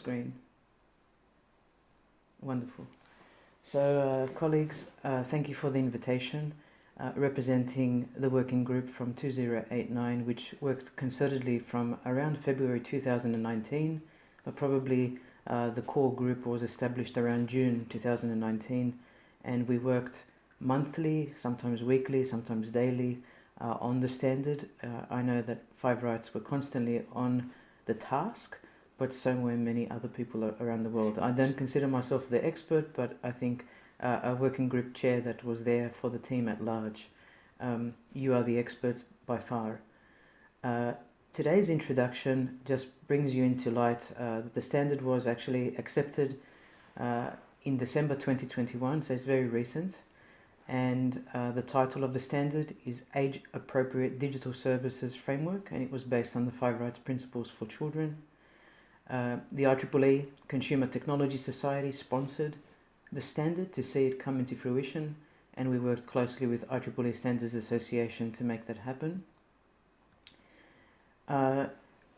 screen. Wonderful. So, colleagues, thank you for the invitation. Representing the working group from 2089, which worked concertedly from around February 2019, but probably the core group was established around June 2019, and we worked monthly, sometimes weekly, sometimes daily on the standard. I know that Five Rights were constantly on the task, but so were many other people around the world. I don't consider myself the expert, but I think a working group chair that was there for the team at large. You are the experts by far. Today's introduction just brings you into light that the standard was actually accepted in December 2021, so it's very recent. And the title of the standard is Age Appropriate Digital Services Framework, and it was based on the Five Rights Principles for Children. The IEEE Consumer Technology Society sponsored the standard to see it come into fruition, and we worked closely with IEEE Standards Association to make that happen.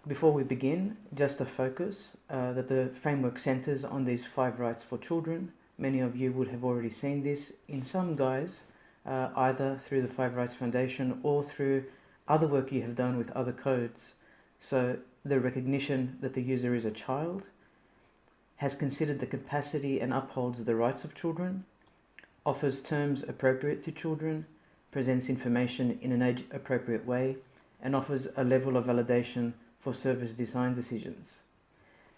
Before we begin, just a focus that the framework centers on these five rights for children. Many of you would have already seen this in some guise, either through the Five Rights Foundation or through other work you have done with other codes. So the recognition that the user is a child, has considered the capacity and upholds the rights of children, offers terms appropriate to children, presents information in an age-appropriate way, and offers a level of validation for service design decisions.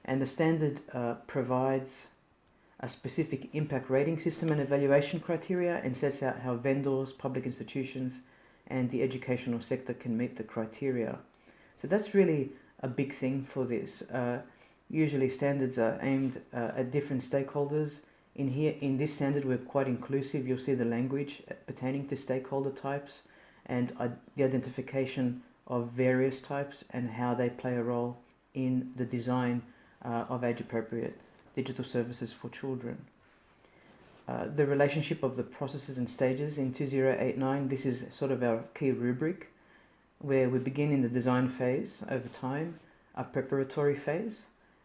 And the standard provides a specific impact rating system and evaluation criteria and sets out how vendors, public institutions, and the educational sector can meet the criteria. So that's really a big thing for this. Usually standards are aimed at different stakeholders. In this standard we're quite inclusive. You'll see the language pertaining to stakeholder types and the identification of various types and how they play a role in the design of age-appropriate digital services for children. The relationship of the processes and stages in 2089, this is sort of our key rubric, where we begin in the design phase over time, a preparatory phase.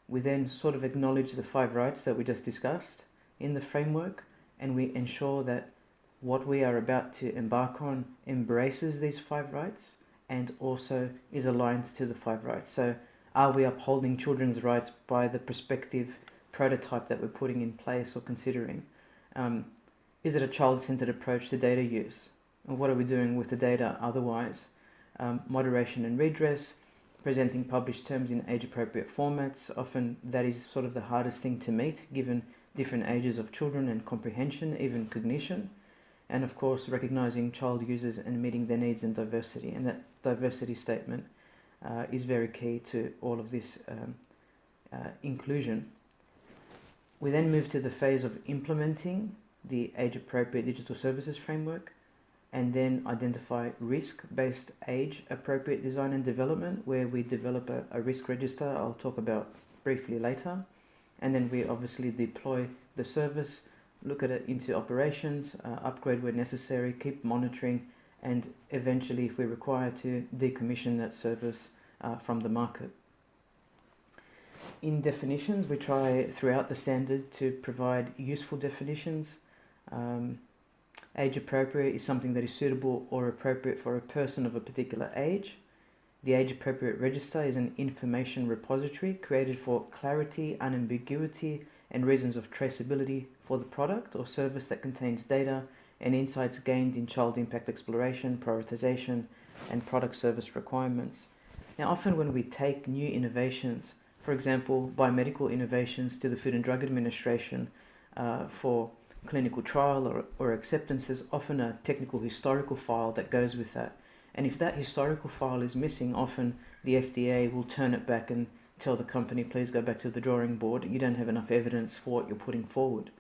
We then sort of acknowledge the five rights that we just discussed in the framework, and we ensure that what we are about to embark on embraces these five rights and also is aligned to the five rights. So are we upholding children's rights by the prospective prototype that we're putting in place or considering? Is it a child-centered approach to data use? And what are we doing with the data otherwise? Moderation and redress, presenting published terms in age-appropriate formats. Often that is sort of the hardest thing to meet given different ages of children and comprehension, even cognition. And of course recognizing child users and meeting their needs and diversity. And that diversity statement is very key to all of this inclusion. We then move to the phase of implementing the age-appropriate digital services framework, and then identify risk-based age-appropriate design and development, where we develop a risk register I'll talk about briefly later. And then we obviously deploy the service, look at it into operations, upgrade where necessary, keep monitoring, and eventually, if we're required to, decommission that service from the market. In definitions, we try throughout the standard to provide useful definitions. Age appropriate is something that is suitable or appropriate for a person of a particular age. The age appropriate register is an information repository created for clarity, unambiguity, and reasons of traceability for the product or service that contains data and insights gained in child impact exploration, prioritization, and product service requirements. Now, often when we take new innovations, for example, biomedical innovations to the Food and Drug Administration for clinical trial or acceptance, there's often a technical historical file that goes with that. And if that historical file is missing, often the FDA will turn it back and tell the company, please go back to the drawing board. You don't have enough evidence for what you're putting forward.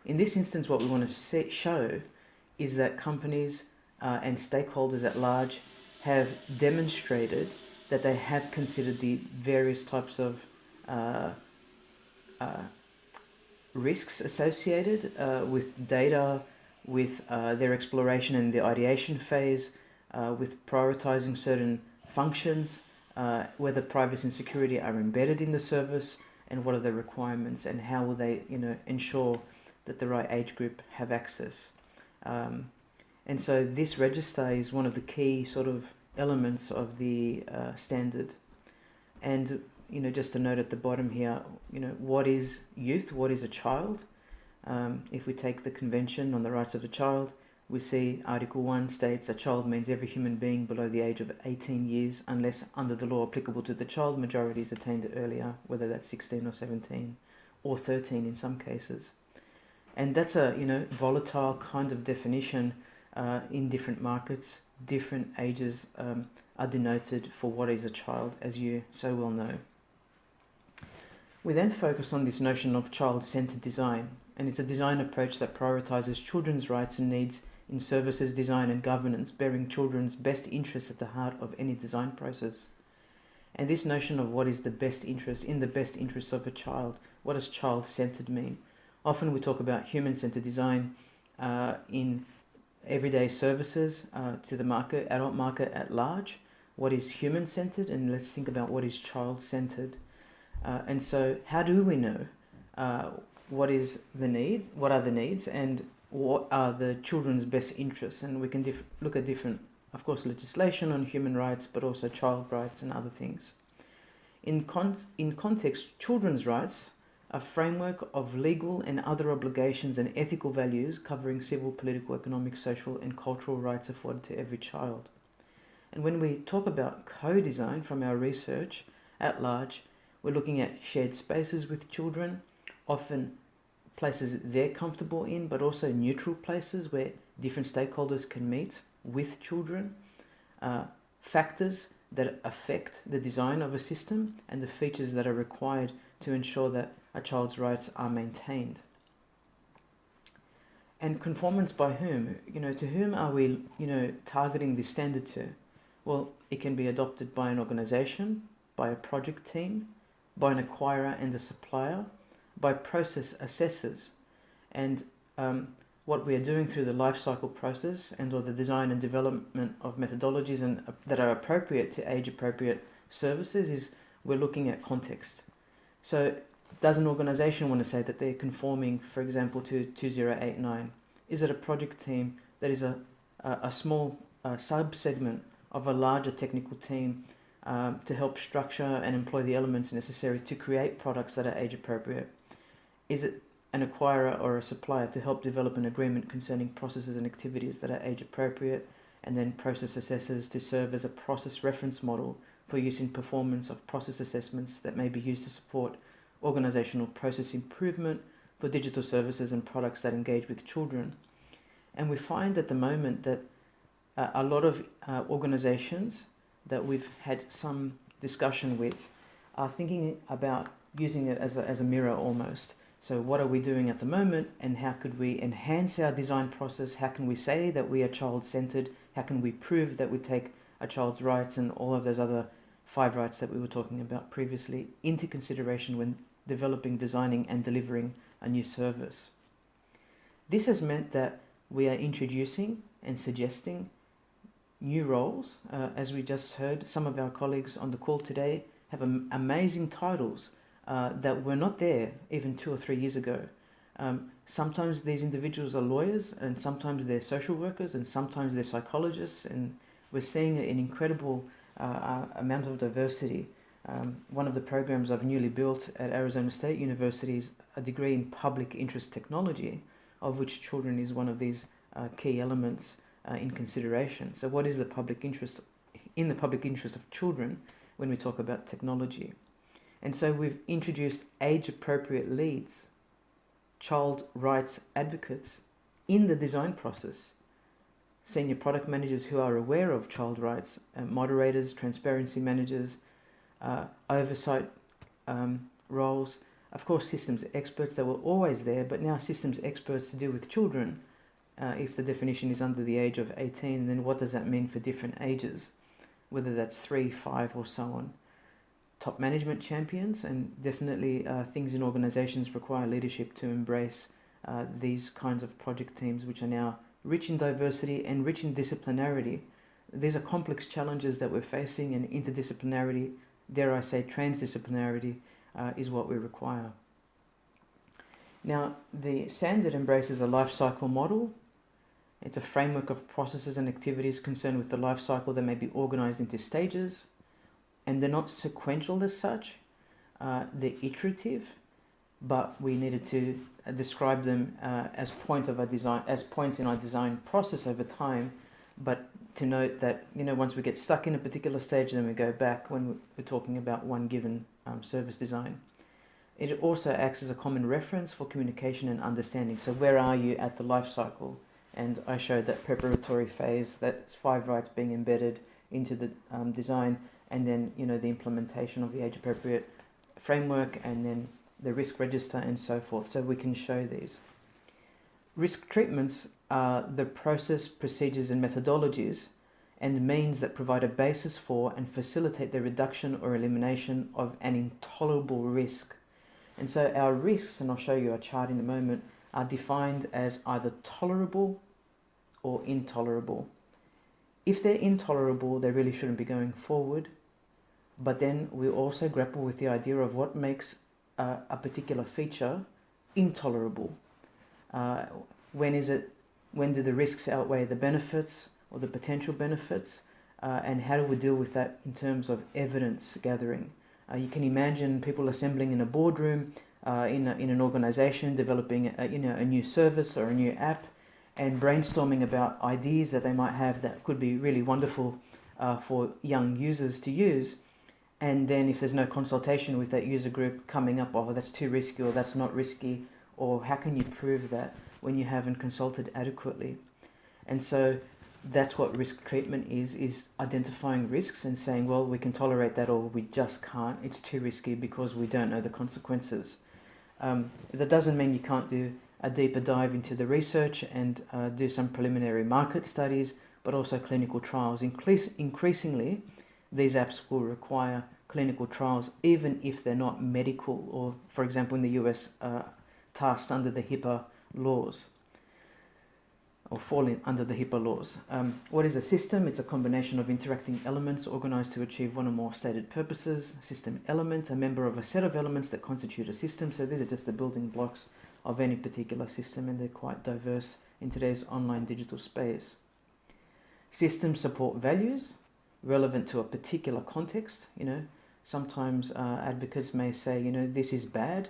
In this instance, what we want to show is that companies and stakeholders at large have demonstrated that they have considered the various types of risks associated with data, with their exploration and the ideation phase, with prioritizing certain functions, whether privacy and security are embedded in the service, and what are the requirements, and how will they, ensure that the right age group have access. And so this register is one of the key sort of elements of the standard. And just a note at the bottom here, what is youth? What is a child? If we take the Convention on the Rights of the Child, we see Article 1 states a child means every human being below the age of 18 years, unless under the law applicable to the child majority is attained earlier, whether that's 16 or 17 or 13 in some cases. And that's a volatile kind of definition in different markets. Different ages are denoted for what is a child, as you so well know. We then focus on this notion of child-centered design, and it's a design approach that prioritizes children's rights and needs in services, design and governance, bearing children's best interests at the heart of any design process. And this notion of what is the best interest, in the best interests of a child, what does child-centered mean? Often we talk about human-centered design in everyday services to the market, adult market at large. What is human-centered? And let's think about what is child-centered. And so how do we know what is the need, what are the needs, and what are the children's best interests? And we can look at different, of course, legislation on human rights, but also child rights and other things. In context, children's rights, a framework of legal and other obligations and ethical values covering civil, political, economic, social and cultural rights afforded to every child. And when we talk about co-design from our research at large, we're looking at shared spaces with children, often places they're comfortable in, but also neutral places where different stakeholders can meet with children, factors that affect the design of a system, and the features that are required to ensure that a child's rights are maintained. And conformance by whom? To whom are we, targeting this standard to? Well, it can be adopted by an organization, by a project team, by an acquirer and a supplier, by process assessors. And what we are doing through the life cycle process and or the design and development of methodologies and that are appropriate to age-appropriate services is we're looking at context. So does an organization want to say that they're conforming, for example, to 2089? Is it a project team that is a small sub-segment of a larger technical team to help structure and employ the elements necessary to create products that are age-appropriate? Is it an acquirer or a supplier to help develop an agreement concerning processes and activities that are age-appropriate, and then process assessors to serve as a process reference model for use in performance of process assessments that may be used to support organizational process improvement for digital services and products that engage with children? And we find at the moment that a lot of organizations that we've had some discussion with are thinking about using it as a mirror almost. So what are we doing at the moment, and how could we enhance our design process? How can we say that we are child-centered? How can we prove that we take a child's rights and all of those other 5 rights that we were talking about previously into consideration when developing, designing and delivering a new service? This has meant that we are introducing and suggesting new roles. As we just heard, some of our colleagues on the call today have amazing titles that were not there even 2 or 3 years ago. Sometimes these individuals are lawyers, and sometimes they're social workers, and sometimes they're psychologists, and we're seeing an incredible amount of diversity. One of the programs I've newly built at Arizona State University is a degree in public interest technology, of which children is one of these key elements in consideration. So what is the public interest, in the public interest of children when we talk about technology? And so we've introduced age-appropriate leads, child rights advocates in the design process, senior product managers who are aware of child rights, moderators, transparency managers, oversight roles, of course systems experts that were always there, but now systems experts to do with children. If the definition is under the age of 18, then what does that mean for different ages, whether that's 3, 5 or so on? Top management champions, and definitely things in organizations require leadership to embrace these kinds of project teams, which are now rich in diversity and rich in disciplinarity. These are complex challenges that we're facing, and interdisciplinarity, dare I say transdisciplinarity, is what we require. Now, the standard embraces a life cycle model. It's a framework of processes and activities concerned with the life cycle that may be organized into stages, and they're not sequential as such. They're iterative, but we needed to describe them as points in our design process over time. But to note that, once we get stuck in a particular stage, then we go back when we're talking about one given service design. It also acts as a common reference for communication and understanding. So where are you at the life cycle? And I showed that preparatory phase, that's 5 rights being embedded into the design, and then the implementation of the age-appropriate framework, and then the risk register and so forth. So we can show these. Risk treatments are the process, procedures and methodologies and means that provide a basis for and facilitate the reduction or elimination of an intolerable risk. And so our risks, and I'll show you a chart in a moment, are defined as either tolerable or intolerable. If they're intolerable, they really shouldn't be going forward. But then we also grapple with the idea of what makes a particular feature intolerable. When do the risks outweigh the benefits or the potential benefits? And how do we deal with that in terms of evidence gathering? You can imagine people assembling in a boardroom, in an organization, developing a new service or a new app, and brainstorming about ideas that they might have that could be really wonderful for young users to use. And then if there's no consultation with that user group, coming up, oh, that's too risky, or that's not risky, or how can you prove that when you haven't consulted adequately? And so that's what risk treatment is identifying risks and saying, well, we can tolerate that, or we just can't. It's too risky because we don't know the consequences. That doesn't mean you can't do a deeper dive into the research and do some preliminary market studies, but also clinical trials. Increasingly, these apps will require clinical trials, even if they're not medical, or, for example, in the US, tasked under the HIPAA laws, or falling under the HIPAA laws. What is a system? It's a combination of interacting elements organized to achieve one or more stated purposes. System element, a member of a set of elements that constitute a system. So these are just the building blocks of any particular system, and they're quite diverse in today's online digital space. Systems support values relevant to a particular context. Sometimes advocates may say, this is bad,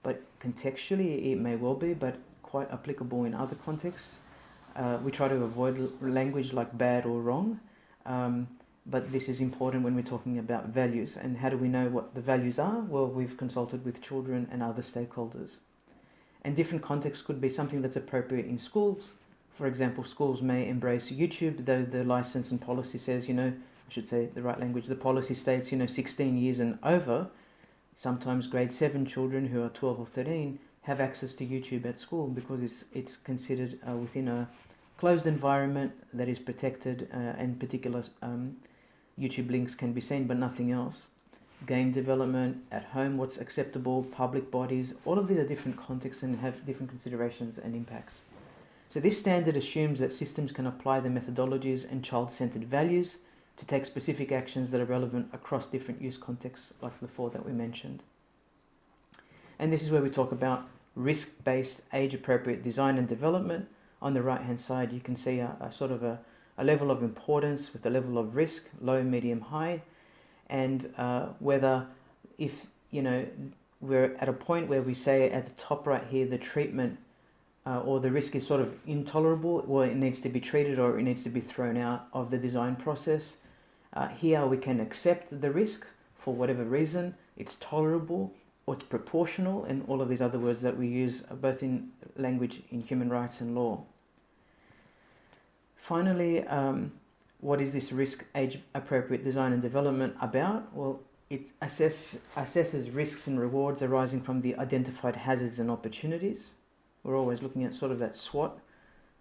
but contextually it may well be, but quite applicable in other contexts. We try to avoid language like bad or wrong, but this is important when we're talking about values. And how do we know what the values are? Well, we've consulted with children and other stakeholders. And different contexts could be something that's appropriate in schools. For example, schools may embrace YouTube, though the license and policy says, I should say the right language, the policy states, 16 years and over. Sometimes grade 7 children who are 12 or 13 have access to YouTube at school because it's considered within a closed environment that is protected, and particular YouTube links can be seen, but nothing else. Game development, at home, what's acceptable, public bodies, all of these are different contexts and have different considerations and impacts. So this standard assumes that systems can apply the methodologies and child-centered values to take specific actions that are relevant across different use contexts, like the 4 that we mentioned. And this is where we talk about risk-based, age-appropriate design and development. On the right-hand side, you can see a sort of a level of importance with a level of risk, low, medium, high, and whether if, we're at a point where we say at the top right here, the treatment or the risk is sort of intolerable, or it needs to be treated, or it needs to be thrown out of the design process. Here we can accept the risk for whatever reason, it's tolerable, or it's proportional, and all of these other words that we use both in language, in human rights and law. Finally, what is this risk age-appropriate design and development about? Well, it assesses risks and rewards arising from the identified hazards and opportunities. We're always looking at sort of that SWOT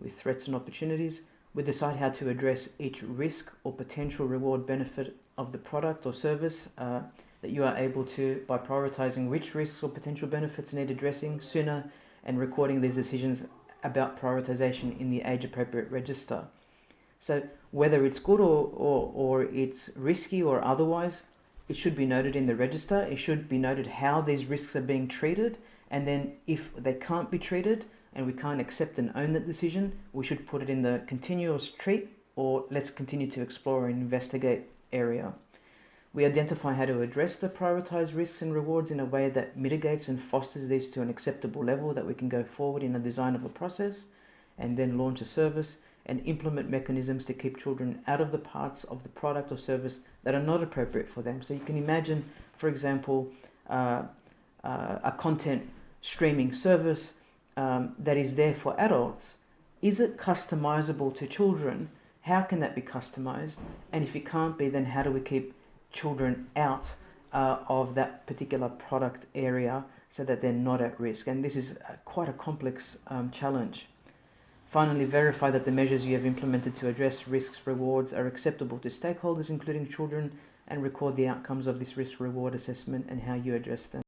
with threats and opportunities. We decide how to address each risk or potential reward benefit of the product or service that you are able to by prioritizing which risks or potential benefits need addressing sooner and recording these decisions about prioritization in the age-appropriate register. So whether it's good or it's risky or otherwise, it should be noted in the register. It should be noted how these risks are being treated, and then if they can't be treated and we can't accept and own that decision, we should put it in the continuous treat or let's continue to explore and investigate area. We identify how to address the prioritized risks and rewards in a way that mitigates and fosters these to an acceptable level that we can go forward in the design of a process and then launch a service and implement mechanisms to keep children out of the parts of the product or service that are not appropriate for them. So you can imagine, for example, a content streaming service that is there for adults. Is it customizable to children? How can that be customized? And if it can't be, then how do we keep children out of that particular product area so that they're not at risk? And this is quite a complex challenge. Finally, verify that the measures you have implemented to address risks rewards are acceptable to stakeholders, including children, and record the outcomes of this risk reward assessment and how you address them.